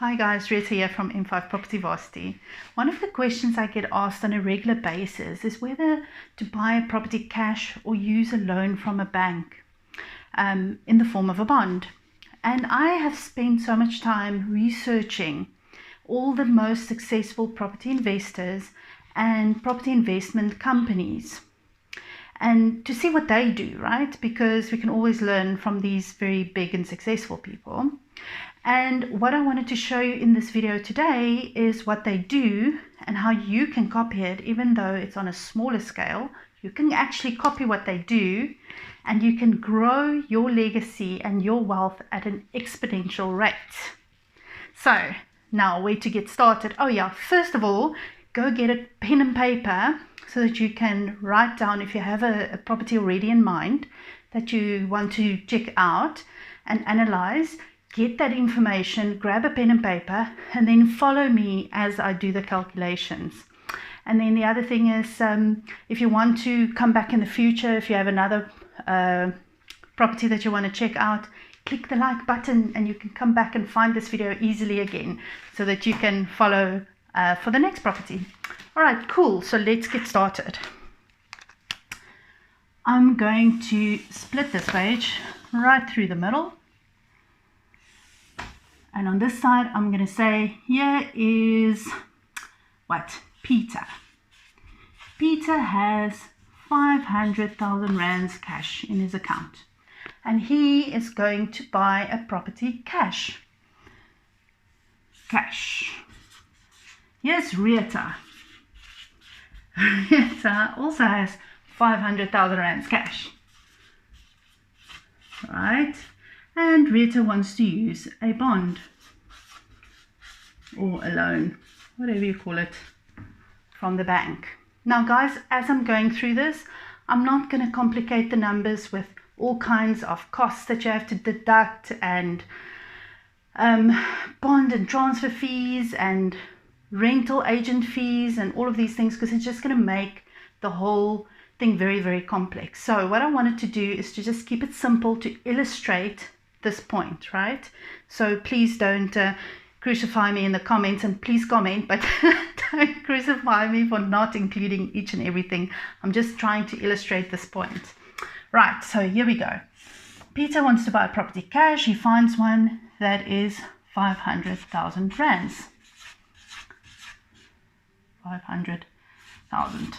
Hi guys, Rita here from M5 Property Varsity. One of the questions I get asked on a regular basis is whether to buy a property cash or use a loan from a bank in the form of a bond. And I have spent so much time researching all the most successful property investors and property investment companies and to see what they do, right? Because we can always learn from these very big and successful people. And what I wanted to show you in this video today is what they do and how you can copy it. Even though it's on a smaller scale, you can actually copy what they do and you can grow your legacy and your wealth at an exponential rate. So now where to get started? Oh yeah, first of all, go get a pen and paper so that you can write down, if you have a property already in mind that you want to check out and analyze. Get that information, grab a pen and paper, and then follow me as I do the calculations. And then the other thing is, if you want to come back in the future, if you have another property that you want to check out, click the like button and you can come back and find this video easily again so that you can follow for the next property. All right, cool. So let's get started. I'm going to split this page right through the middle. And on this side, I'm going to say, here is what? Peter. Peter has 500,000 rands cash in his account. And he is going to buy a property cash. Cash. Here's Rita. Rita also has 500,000 rands cash. Right? And Rita wants to use a bond or a loan, whatever you call it, from the bank. Now guys, as I'm going through this, I'm not going to complicate the numbers with all kinds of costs that you have to deduct and bond and transfer fees and rental agent fees and all of these things, because it's just going to make the whole thing very, very complex. So what I wanted to do is to just keep it simple to illustrate this point, right? So please don't crucify me in the comments, and please comment, but don't crucify me for not including each and everything. I'm just trying to illustrate this point. Right, so here we go. Peter wants to buy a property cash. He finds one that is 500,000 rands. 500,000.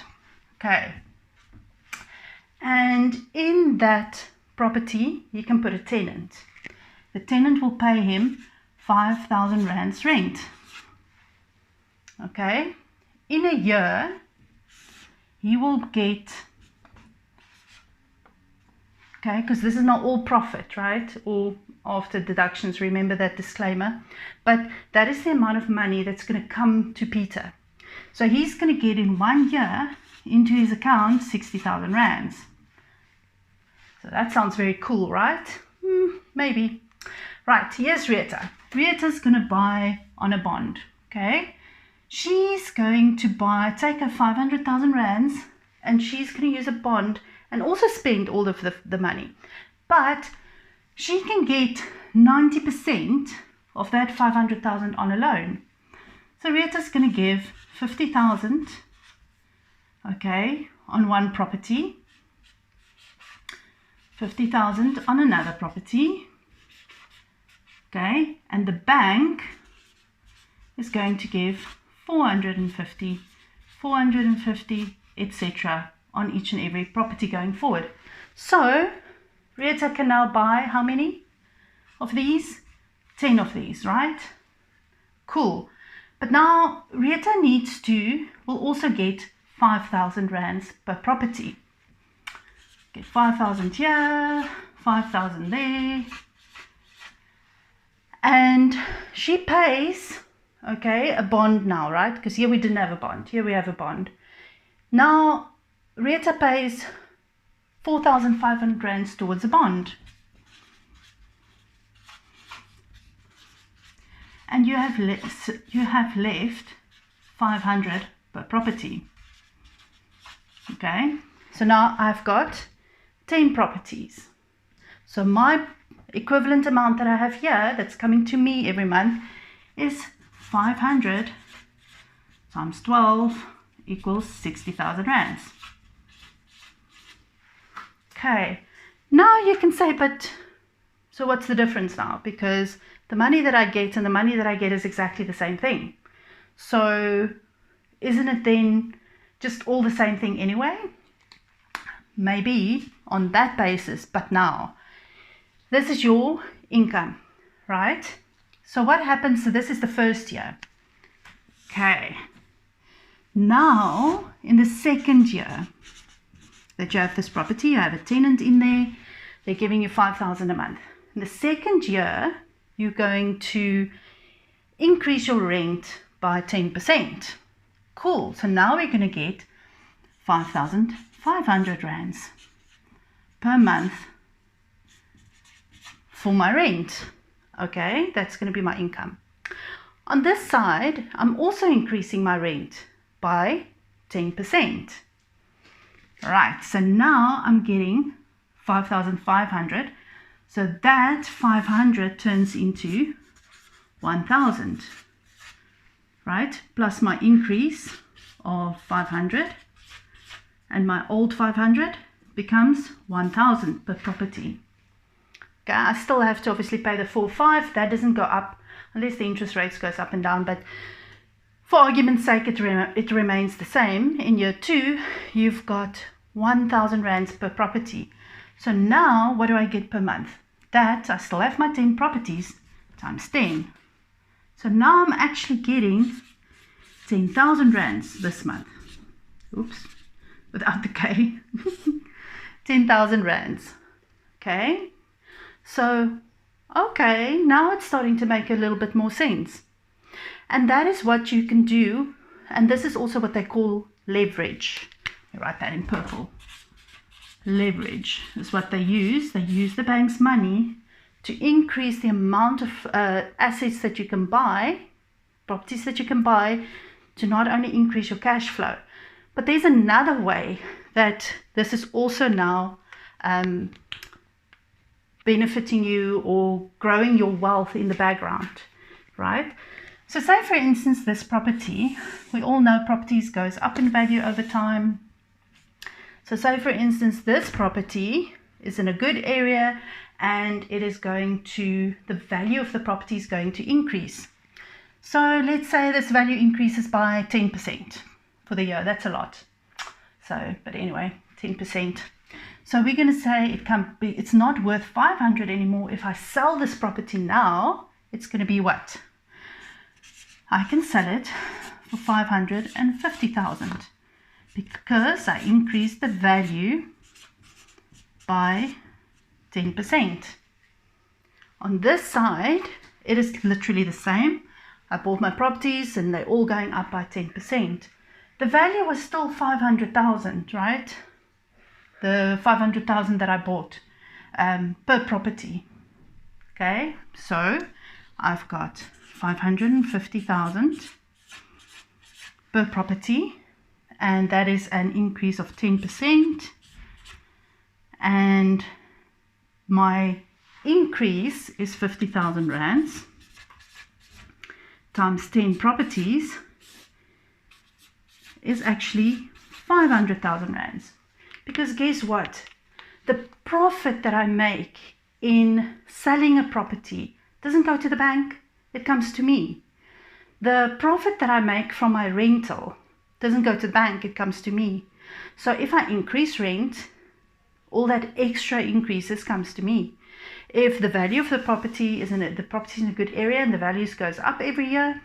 Okay. And in that property, you can put a tenant. The tenant will pay him 5,000 rands rent. Okay. In a year, he will get, okay, because this is not all profit, right? Or after deductions, remember that disclaimer. But that is the amount of money that's going to come to Peter. So he's going to get in 1 year into his account 60,000 rands. So that sounds very cool, right? Maybe. Right, here's Rita. Rita's going to buy on a bond, okay? She's going to take her 500,000 rands and she's going to use a bond and also spend all of the money. But she can get 90% of that 500,000 on a loan. So Rita's going to give 50,000, okay, on one property. 50,000 on another property, okay, and the bank is going to give 450, 450, etc. on each and every property going forward. So Rita can now buy how many of these? 10 of these, right? Cool. But now Rita will also get 5,000 rands per property. Get 5,000 here, 5,000 there. And she pays, okay, a bond now, right? Because here we didn't have a bond. Here we have a bond. Now, Rita pays 4,500 rands towards a bond. And you have left 500 per property. Okay, so now I've got 10 properties. So my equivalent amount that I have here that's coming to me every month is 500 times 12 equals 60,000 rands. Okay, now you can say, but so what's the difference now? Because the money that I get and the money that I get is exactly the same thing. So isn't it then just all the same thing anyway? Maybe on that basis, but now this is your income, right? So what happens? So this is the first year. Okay. Now in the second year that you have this property, you have a tenant in there, they're giving you 5,000 a month. In the second year, you're going to increase your rent by 10%. Cool. So now we're going to get 5,500 rands per month for my rent. Okay, that's going to be my income. On this side, I'm also increasing my rent by 10%. Right, so now I'm getting 5,500. So that 500 turns into 1,000, right? Plus my increase of 500, and my old 500 becomes 1,000 per property. Okay, I still have to obviously pay the 4,500. That doesn't go up unless the interest rates goes up and down, but for argument's sake, it remains the same. In year 2, you've got 1,000 rands per property. So now, what do I get per month? That, I still have my 10 properties times 10. So now I'm actually getting 10,000 rands this month. Oops, without the K. 10,000 rands. Okay, so, okay, now it's starting to make a little bit more sense. And that is what you can do. And this is also what they call leverage. You write that in purple. Leverage is what they use. They use the bank's money to increase the amount of assets that you can buy, properties that you can buy, to not only increase your cash flow. But there's another way that this is also now benefiting you or growing your wealth in the background, right? So say for instance this property, we all know properties goes up in value over time. So say for instance this property is in a good area and it is going to, the value of the property is going to increase. So let's say this value increases by 10% for the year. That's a lot. So, but anyway, 10%. So we're going to say it's not worth 500 anymore. If I sell this property now, it's going to be what? I can sell it for 550,000 because I increased the value by 10%. On this side, it is literally the same. I bought my properties and they're all going up by 10%. The value was still 500,000, right? The 500,000 that I bought per property. Okay, so I've got 550,000 per property, and that is an increase of 10%. And my increase is 50,000 rands times 10 properties is actually 500,000 rands. Because guess what? The profit that I make in selling a property doesn't go to the bank, it comes to me. The profit that I make from my rental doesn't go to the bank, it comes to me. So if I increase rent, all that extra increases comes to me. If the value of the property is in a good area and the values goes up every year,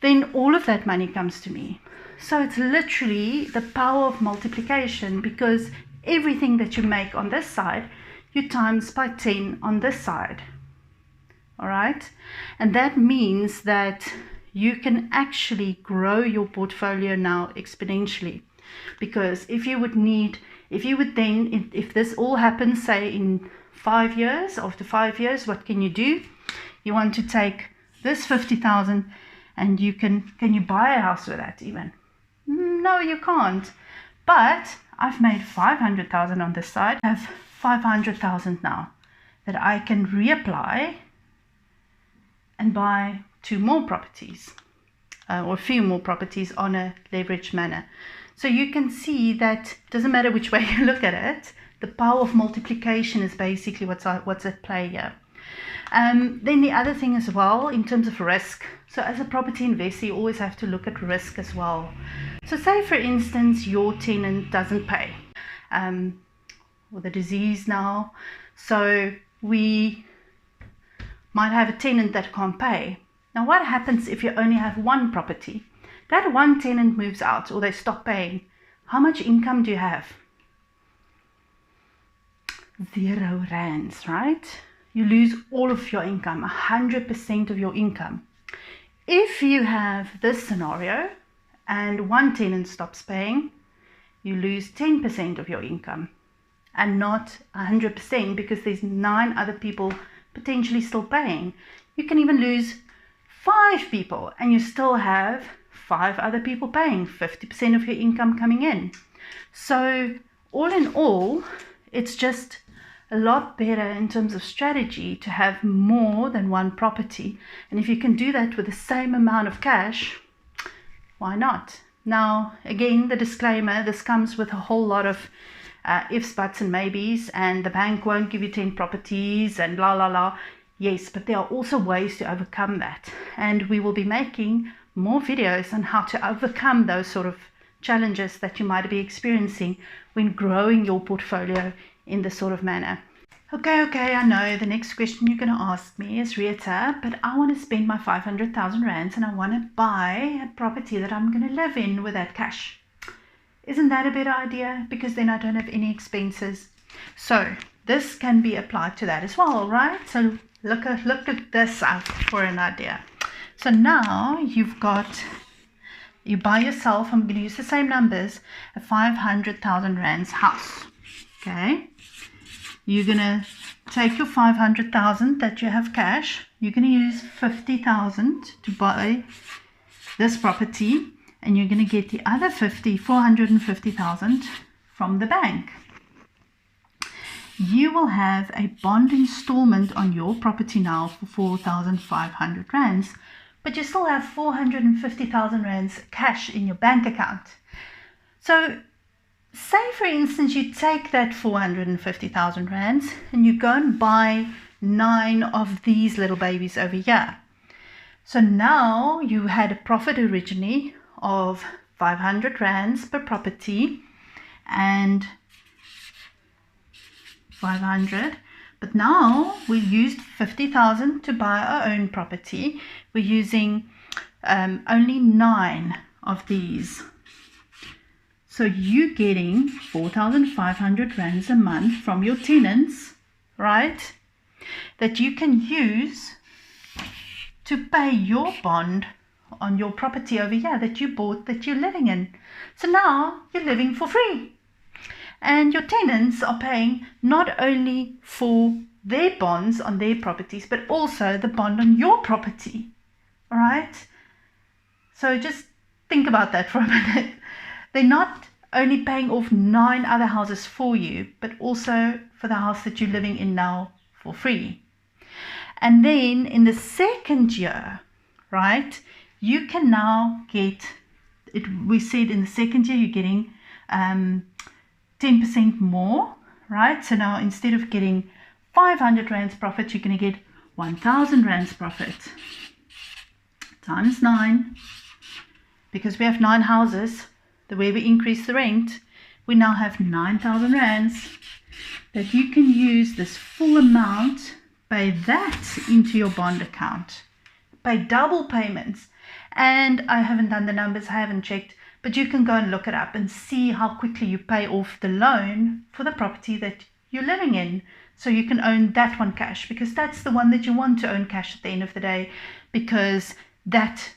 then all of that money comes to me. So it's literally the power of multiplication, because everything that you make on this side, you times by 10 on this side. All right? And that means that you can actually grow your portfolio now exponentially. Because if this all happens, say in 5 years, after 5 years, what can you do? You want to take this 50,000 and can you buy a house with that even? No, you can't. But I've made 500,000 on this side. I have 500,000 now that I can reapply and buy 2 more properties or a few more properties on a leveraged manner. So you can see that it doesn't matter which way you look at it, the power of multiplication is basically what's at play here. Then the other thing as well, in terms of risk. So as a property investor, you always have to look at risk as well. So say, for instance, your tenant doesn't pay, or the disease now. So we might have a tenant that can't pay. Now, what happens if you only have one property? That one tenant moves out or they stop paying. How much income do you have? 0 rands, right? You lose all of your income, 100% of your income. If you have this scenario and one tenant stops paying, you lose 10% of your income and not 100% because there's 9 other people potentially still paying. You can even lose 5 people and you still have 5 other people paying, 50% of your income coming in. So all in all, it's just a lot better in terms of strategy to have more than one property. And if you can do that with the same amount of cash, why not? Now, again, the disclaimer, this comes with a whole lot of ifs, buts and maybes, and the bank won't give you 10 properties and blah, blah, blah. Yes, but there are also ways to overcome that. And we will be making more videos on how to overcome those sort of challenges that you might be experiencing when growing your portfolio in this sort of manner. Okay, I know the next question you're going to ask me is, Rita, but I want to spend my 500,000 rands and I want to buy a property that I'm going to live in with that cash. Isn't that a better idea? Because then I don't have any expenses. So this can be applied to that as well, right? So look at this out for an idea. So now you buy yourself, I'm going to use the same numbers, a 500,000 rands house. Okay. You're going to take your 500,000 that you have cash. You're going to use 50,000 to buy this property. And you're going to get the other 450,000 from the bank. You will have a bond installment on your property now for 4,500 rands. But you still have 450,000 rands cash in your bank account. So say, for instance, you take that 450,000 rands and you go and buy 9 of these little babies over here. So now you had a profit originally of 500 rands per property and 500. But now we used 50,000 to buy our own property. We're using only 9 of these. So you're getting 4,500 rands a month from your tenants, right? That you can use to pay your bond on your property over here that you bought, that you're living in. So now you're living for free. And your tenants are paying not only for their bonds on their properties, but also the bond on your property. All right? So just think about that for a minute. They're not only paying off 9 other houses for you, but also for the house that you're living in now for free. And then in the second year, right, you can now get, we said in the second year you're getting 10% more, right? So now instead of getting 500 rands profit, you're going to get 1,000 rands profit times 9, because we have 9 houses. The way we increase the rent, we now have 9,000 rands that you can use this full amount, pay that into your bond account, pay double payments. And I haven't done the numbers, I haven't checked, but you can go and look it up and see how quickly you pay off the loan for the property that you're living in. So you can own that one cash, because that's the one that you want to own cash at the end of the day, because that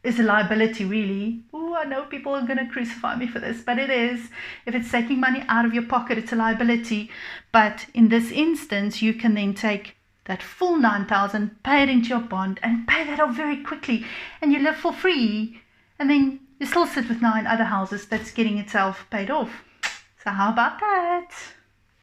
is a liability, really. Oh, I know people are going to crucify me for this, but it is. If it's taking money out of your pocket, it's a liability. But in this instance, you can then take that full 9,000, pay it into your bond, and pay that off very quickly, and you live for free. And then you still sit with 9 other houses that's getting itself paid off. So how about that?